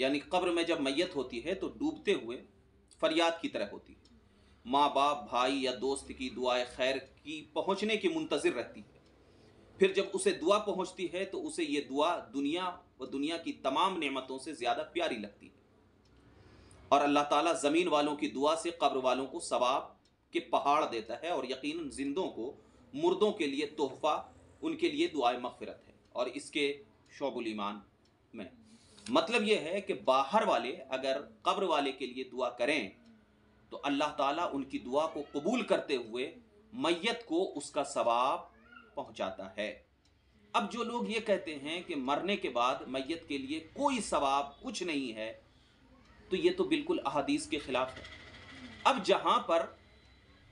یعنی قبر میں جب میت ہوتی ہے تو ڈوبتے ہوئے فریاد کی طرح ہوتی ہے، ماں باپ بھائی یا دوست کی دعائے خیر کی پہنچنے کی منتظر رہتی ہے، پھر جب اسے دعا پہنچتی ہے تو اسے یہ دعا دنیا و دنیا کی تمام نعمتوں سے زیادہ پیاری لگتی ہے، اور اللہ تعالیٰ زمین والوں کی دعا سے قبر والوں کو ثواب کے پہاڑ دیتا ہے، اور یقیناً زندوں کو مردوں کے لیے تحفہ ان کے لیے دعائے مغفرت ہے، اور اس کے شعب الایمان میں مطلب یہ ہے کہ باہر والے اگر قبر والے کے لیے دعا کریں تو اللہ تعالیٰ ان کی دعا کو قبول کرتے ہوئے میت کو اس کا ثواب پہنچاتا ہے۔ اب جو لوگ یہ کہتے ہیں کہ مرنے کے بعد میت کے لیے کوئی ثواب کچھ نہیں ہے، تو یہ تو بالکل احادیث کے خلاف ہے۔ اب جہاں پر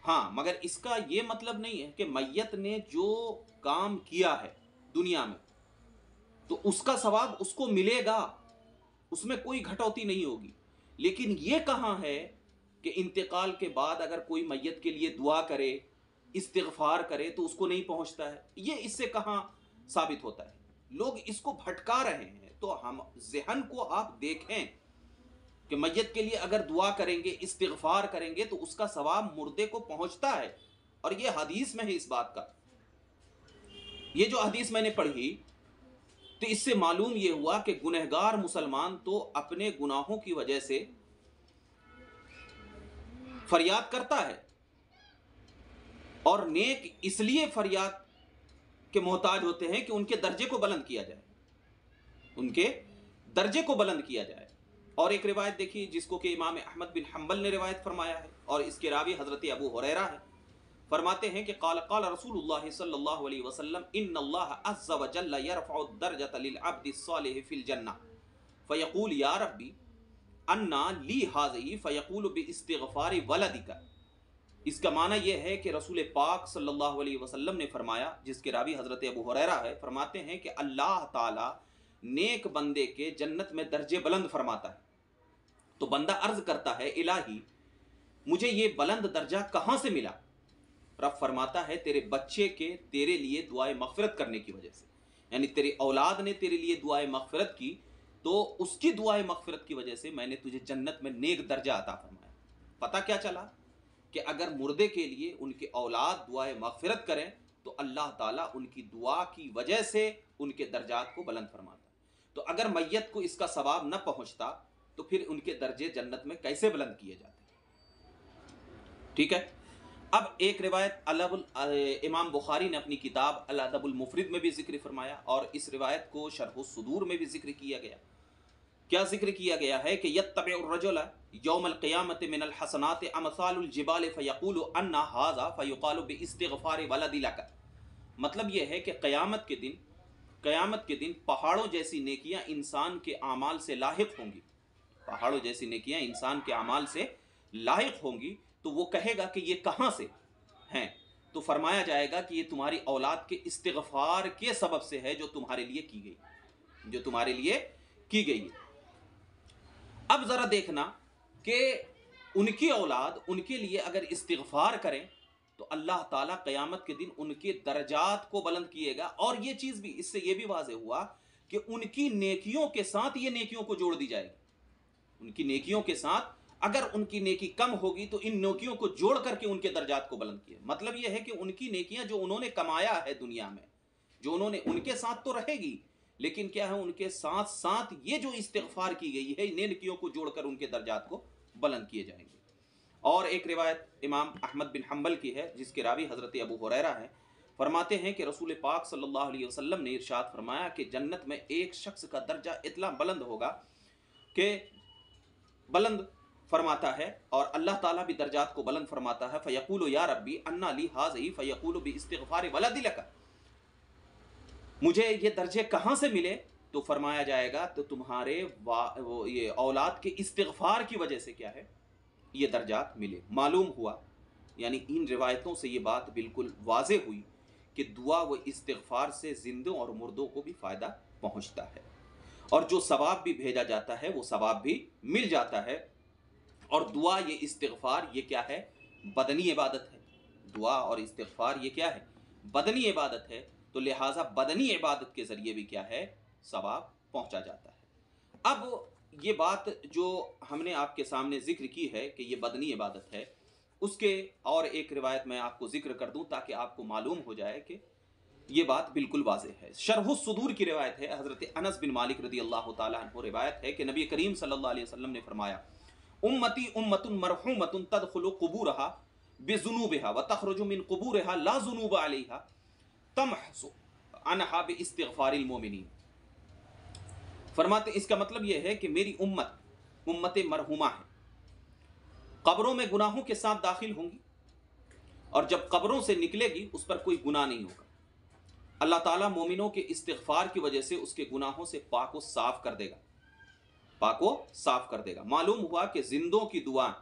ہاں، مگر اس کا یہ مطلب نہیں ہے کہ میت نے جو کام کیا ہے دنیا میں تو اس کا ثواب اس کو ملے گا، اس میں کوئی گھٹوتی نہیں ہوگی، لیکن یہ کہاں ہے کہ انتقال کے بعد اگر کوئی میت کے لیے دعا کرے، استغفار کرے تو اس کو نہیں پہنچتا ہے؟ یہ اس سے کہاں ثابت ہوتا ہے؟ لوگ اس کو بھٹکا رہے ہیں۔ تو ہم ذہن کو آپ دیکھیں کہ میت کے لیے اگر دعا کریں گے، استغفار کریں گے تو اس کا ثواب مردے کو پہنچتا ہے، اور یہ حدیث میں ہے اس بات کا۔ یہ جو حدیث میں نے پڑھی تو اس سے معلوم یہ ہوا کہ گنہگار مسلمان تو اپنے گناہوں کی وجہ سے فریاد کرتا ہے، اور نیک اس لیے فریاد کے محتاج ہوتے ہیں کہ ان کے درجے کو بلند کیا جائے، ان کے درجے کو بلند کیا جائے۔ اور ایک روایت دیکھیے جس کو کہ امام احمد بن حنبل نے روایت فرمایا ہے، اور اس کے راوی حضرت ابو ہریرہ ہے۔ فرماتے ہیں کہ قال رسول اللہ صلی اللہ علیہ وسلم ان اللہ عز وجل يرفع الدرجة للعبد الصالح في الجنة فيقول یا ربی انا لی هذه فيقول باستغفار ولدك۔ اس کا معنی یہ ہے کہ رسول پاک صلی اللہ علیہ وسلم نے فرمایا، جس کے راوی حضرت ابو ہریرہ ہے، فرماتے ہیں کہ اللہ تعالی نیک بندے کے جنت میں درجے بلند فرماتا ہے۔ تو بندہ عرض کرتا ہے الہی مجھے یہ بلند درجہ کہاں سے ملا؟ رب فرماتا ہے تیرے بچے کے تیرے لیے دعائے مغفرت کرنے کی وجہ سے، یعنی تیری اولاد نے تیرے لیے دعائے مغفرت کی تو اس کی دعائے مغفرت کی وجہ سے میں نے تجھے جنت میں نیک درجہ عطا فرمایا۔ پتہ کیا چلا کہ اگر مردے کے لیے ان کے اولاد دعائے مغفرت کریں تو اللہ تعالیٰ ان کی دعا کی وجہ سے ان کے درجات کو بلند فرماتا ہے۔ تو اگر میت کو اس کا ثواب نہ پہنچتا تو پھر ان کے درجے جنت میں کیسے بلند کیے جاتے؟ ٹھیک ہے۔ اب ایک روایت امام بخاری نے اپنی کتاب الادب المفرد میں بھی ذکر فرمایا، اور اس روایت کو شرح الصدور میں بھی ذکر کیا گیا۔ کیا ذکر کیا گیا ہے کہ یتبع الرجل یوم القیامت من الحسنات امثال الجبال فیقول ان ھذا فیقال باستغفار ولد لک۔ مطلب یہ ہے کہ قیامت کے دن پہاڑوں جیسی نیکیاں انسان کے اعمال سے لاحق ہوں گی، پہاڑوں جیسی نیکیاں انسان کے اعمال سے لاحق ہوں گی، تو وہ کہے گا کہ یہ کہاں سے ہیں؟ تو فرمایا جائے گا کہ یہ تمہاری اولاد کے استغفار کے سبب سے ہے جو تمہارے لیے کی گئی ہے۔ اب ذرا دیکھنا کہ ان کی اولاد ان کے لیے اگر استغفار کریں تو اللہ تعالیٰ قیامت کے دن ان کے درجات کو بلند کیے گا، اور یہ چیز بھی اس سے یہ بھی واضح ہوا کہ ان کی نیکیوں کے ساتھ یہ نیکیوں کو جوڑ دی جائے گی۔ ان کی نیکیوں کے ساتھ اگر ان کی نیکی کم ہوگی تو ان نیکیوں کو جوڑ کر کے ان کے درجات کو بلند کیا۔ مطلب یہ ہے کہ ان کی نیکیاں جو انہوں نے کمایا ہے دنیا میں، جو انہوں نے، ان کے ساتھ تو رہے گی، لیکن کیا ہے ان کے ساتھ ساتھ یہ جو استغفار کی گئی ہے نیکیوں کو جوڑ کر ان کے درجات کو بلند کیے جائیں گے۔ اور ایک روایت امام احمد بن حنبل کی ہے جس کے راوی حضرت ابو ہریرہ ہیں، فرماتے ہیں کہ رسول پاک صلی اللہ علیہ وسلم نے ارشاد فرمایا کہ جنت میں ایک شخص کا درجہ اتنا بلند ہوگا کہ بلند فرماتا ہے، اور اللہ تعالیٰ بھی درجات کو بلند فرماتا ہے۔ فیقول یا ربی انا لی ھذہ فیقول باستغفار ولد لک۔ مجھے یہ درجے کہاں سے ملے؟ تو فرمایا جائے گا تو تمہارے یہ اولاد کے استغفار کی وجہ سے کیا ہے یہ درجات ملے۔ معلوم ہوا، یعنی ان روایتوں سے یہ بات بالکل واضح ہوئی کہ دعا و استغفار سے زندوں اور مردوں کو بھی فائدہ پہنچتا ہے، اور جو ثواب بھی بھیجا جاتا ہے وہ ثواب بھی مل جاتا ہے۔ اور دعا یہ استغفار یہ کیا ہے؟ بدنی عبادت ہے۔ دعا اور استغفار یہ کیا ہے؟ بدنی عبادت ہے، تو لہٰذا بدنی عبادت کے ذریعے بھی کیا ہے؟ ثواب پہنچا جاتا ہے۔ اب یہ بات جو ہم نے آپ کے سامنے ذکر کی ہے کہ یہ بدنی عبادت ہے، اس کے اور ایک روایت میں آپ کو ذکر کر دوں تاکہ آپ کو معلوم ہو جائے کہ یہ بات بالکل واضح ہے۔ شرح الصدور کی روایت ہے، حضرت انس بن مالک رضی اللہ تعالیٰ عنہ روایت ہے کہ نبی کریم صلی اللہ علیہ وسلم نے فرمایا، امتی امت مرحومت تدخل قبورها بذنوبها وتخرج من قبورها لا ذنوب عليها تمحص عنها باستغفار المؤمنین۔ فرماتے اس کا مطلب یہ ہے کہ میری امت مرحومہ ہے، قبروں میں گناہوں کے ساتھ داخل ہوں گی، اور جب قبروں سے نکلے گی اس پر کوئی گناہ نہیں ہوگا۔ اللہ تعالیٰ مومنوں کے استغفار کی وجہ سے اس کے گناہوں سے پاک و صاف کر دے گا، پاک و صاف کر دے گا۔ معلوم ہوا کہ زندوں کی دعائیں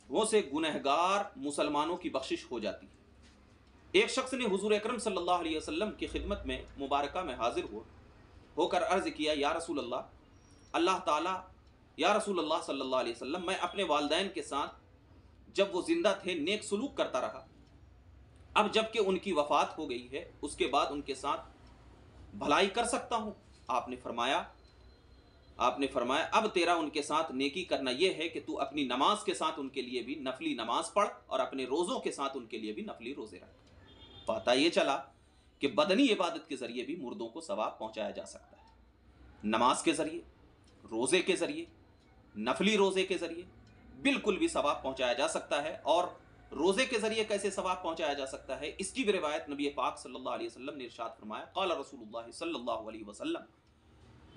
وہ سے گنہگار مسلمانوں کی بخشش ہو جاتی ہے۔ ایک شخص نے حضور اکرم صلی اللہ علیہ وسلم کی خدمت میں مبارکہ میں حاضر ہو کر عرض کیا، یا رسول اللہ تعالیٰ، یا رسول اللہ صلی اللہ علیہ وسلم، میں اپنے والدین کے ساتھ جب وہ زندہ تھے نیک سلوک کرتا رہا، اب جب کہ ان کی وفات ہو گئی ہے اس کے بعد ان کے ساتھ بھلائی کر سکتا ہوں؟ آپ نے فرمایا اب تیرا ان کے ساتھ نیکی کرنا یہ ہے کہ تو اپنی نماز کے ساتھ ان کے لیے بھی نفلی نماز پڑھ اور اپنے روزوں کے ساتھ ان کے لیے بھی نفلی روزے رکھ۔ پتہ یہ چلا کہ بدنی عبادت کے ذریعے بھی مردوں کو ثواب پہنچایا جا سکتا ہے، نماز کے ذریعے، روزے کے ذریعے، نفلی روزے کے ذریعے بالکل بھی ثواب پہنچایا جا سکتا ہے۔ اور روزے کے ذریعے کیسے ثواب پہنچایا جا سکتا ہے، اس کی بھی روایت نبی پاک صلی اللہ علیہ وسلم نے ارشاد فرمایا، قال رسول اللہ صلی اللہ علیہ وسلم،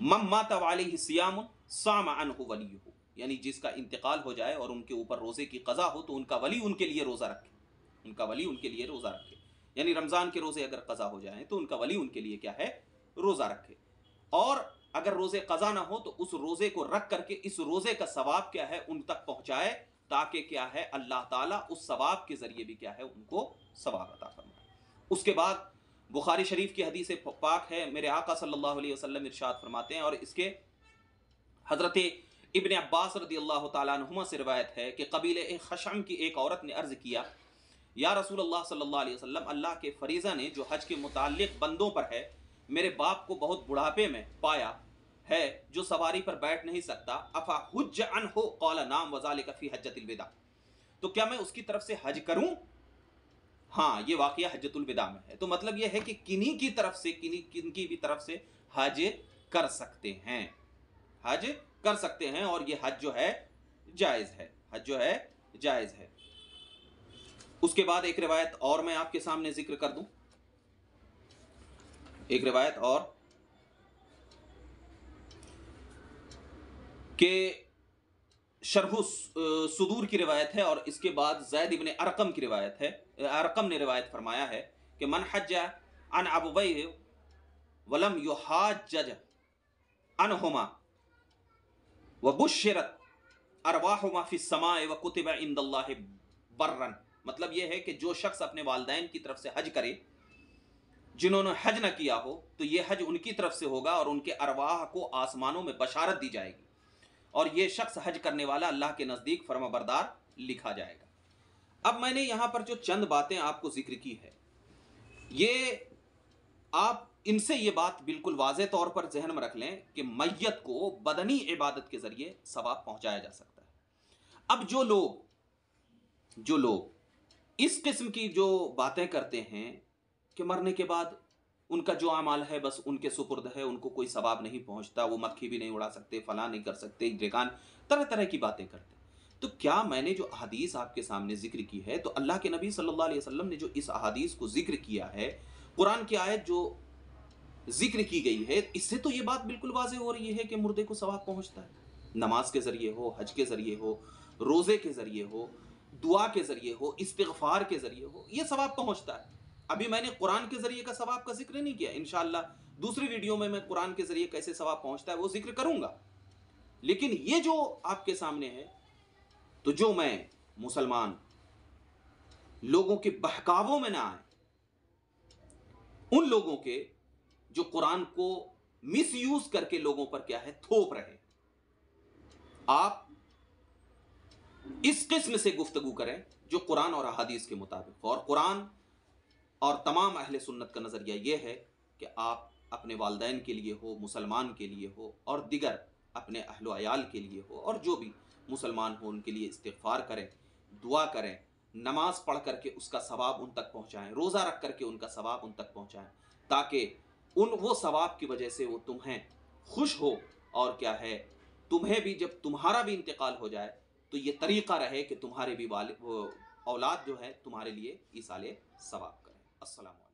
من مات وعلیہ صیام صام عنہ ولیہ، یعنی جس کا انتقال ہو جائے اور ان کے اوپر روزے کی قضا ہو تو ان کا ولی ان کے لیے روزہ رکھے، ان کا ولی ان کے لیے روزہ رکھے، یعنی رمضان کے روزے اگر قضا ہو جائیں تو ان کا ولی ان کے لیے کیا ہے، روزہ رکھے۔ اور اگر روزے قضا نہ ہو تو اس روزے کو رکھ کر کے اس روزے کا ثواب کیا ہے ان تک پہنچائے، تاکہ کیا ہے اللہ تعالیٰ اس ثواب کے ذریعے بھی کیا ہے ان کو ثواب عطا فرمائے۔ اس کے بعد بخاری شریف کی حدیث پاک ہے، میرے آقا صلی اللہ علیہ وسلم ارشاد فرماتے ہیں، اور اس کے حضرت ابن عباس رضی اللہ تعالیٰ عنہما سے روایت ہے کہ قبیلہ خشعم کی ایک عورت نے عرض کیا، یا رسول اللہ صلی اللہ علیہ وسلم، اللہ کے فریضہ نے جو حج کے متعلق بندوں پر ہے، میرے باپ کو بہت بڑھاپے میں پایا ہے جو سواری پر بیٹھ نہیں سکتا، افا حج عنہ قال نعم وذالک فی حجۃ الوداع، تو کیا میں اس کی طرف سے حج کروں؟ ہاں، یہ واقعہ حجۃ الوداع میں ہے۔ تو مطلب یہ ہے کہ کنی کی طرف سے کن کی بھی طرف سے حج کر سکتے ہیں، حج کر سکتے ہیں، اور یہ حج جو ہے جائز ہے، حج جو ہے جائز ہے۔ اس کے بعد ایک روایت اور میں آپ کے سامنے ذکر کر دوں، ایک روایت اور کہ شرح صدور کی روایت ہے، اور اس کے بعد زید ابن ارقم کی روایت ہے، ارقم نے روایت فرمایا ہے کہ من حج عن ابویہ ولم یحاجج عنہما وبشرت ارواحہما فی السماء وکتب عند اللہ برا، مطلب یہ ہے کہ جو شخص اپنے والدین کی طرف سے حج کرے جنہوں نے حج نہ کیا ہو تو یہ حج ان کی طرف سے ہوگا اور ان کے ارواح کو آسمانوں میں بشارت دی جائے گی، اور یہ شخص حج کرنے والا اللہ کے نزدیک فرما بردار لکھا جائے گا۔ اب میں نے یہاں پر جو چند باتیں آپ کو ذکر کی ہے، یہ آپ ان سے یہ بات بالکل واضح طور پر ذہن میں رکھ لیں کہ میت کو بدنی عبادت کے ذریعے ثواب پہنچایا جا سکتا ہے۔ اب جو لوگ اس قسم کی جو باتیں کرتے ہیں کہ مرنے کے بعد ان کا جو اعمال ہے بس ان کے سپرد ہے، ان کو کوئی ثواب نہیں پہنچتا، وہ مکھی بھی نہیں اڑا سکتے، فلاں نہیں کر سکتے، ڈھکان، طرح طرح کی باتیں کرتے، تو کیا میں نے جو احادیث آپ کے سامنے ذکر کی ہے، تو اللہ کے نبی صلی اللہ علیہ وسلم نے جو اس احادیث کو ذکر کیا ہے، قرآن کی آیت جو ذکر کی گئی ہے، اس سے تو یہ بات بالکل واضح ہو رہی ہے کہ مردے کو ثواب پہنچتا ہے، نماز کے ذریعے ہو، حج کے ذریعے ہو، روزے کے ذریعے ہو، دعا کے ذریعے ہو، استغفار کے ذریعے ہو، یہ ثواب پہنچتا ہے۔ ابھی میں نے قرآن کے ذریعے کا ثواب کا ذکر نہیں کیا، انشاءاللہ دوسری ویڈیو میں قرآن کے ذریعے کیسے ثواب پہنچتا ہے وہ ذکر کروں گا، لیکن یہ جو آپ کے سامنے ہے، تو جو میں مسلمان لوگوں کے بہکاووں میں نہ آئے، ان لوگوں کے جو قرآن کو مس یوز کر کے لوگوں پر کیا ہے تھوپ رہے، آپ اس قسم سے گفتگو کریں جو قرآن اور احادیث کے مطابق ہو۔ اور قرآن اور تمام اہل سنت کا نظریہ یہ ہے کہ آپ اپنے والدین کے لیے ہو، مسلمان کے لیے ہو، اور دیگر اپنے اہل و عیال کے لیے ہو اور جو بھی مسلمان ہو ان کے لیے استغفار کریں، دعا کریں، نماز پڑھ کر کے اس کا ثواب ان تک پہنچائیں، روزہ رکھ کر کے ان کا ثواب ان تک پہنچائیں، تاکہ وہ ثواب کی وجہ سے وہ تمہیں خوش ہو، اور کیا ہے، تمہیں بھی جب تمہارا بھی انتقال ہو جائے تو یہ طریقہ رہے کہ تمہارے بھی اولاد جو ہے تمہارے لیے ایصال ثواب کریں۔ السلام علیکم۔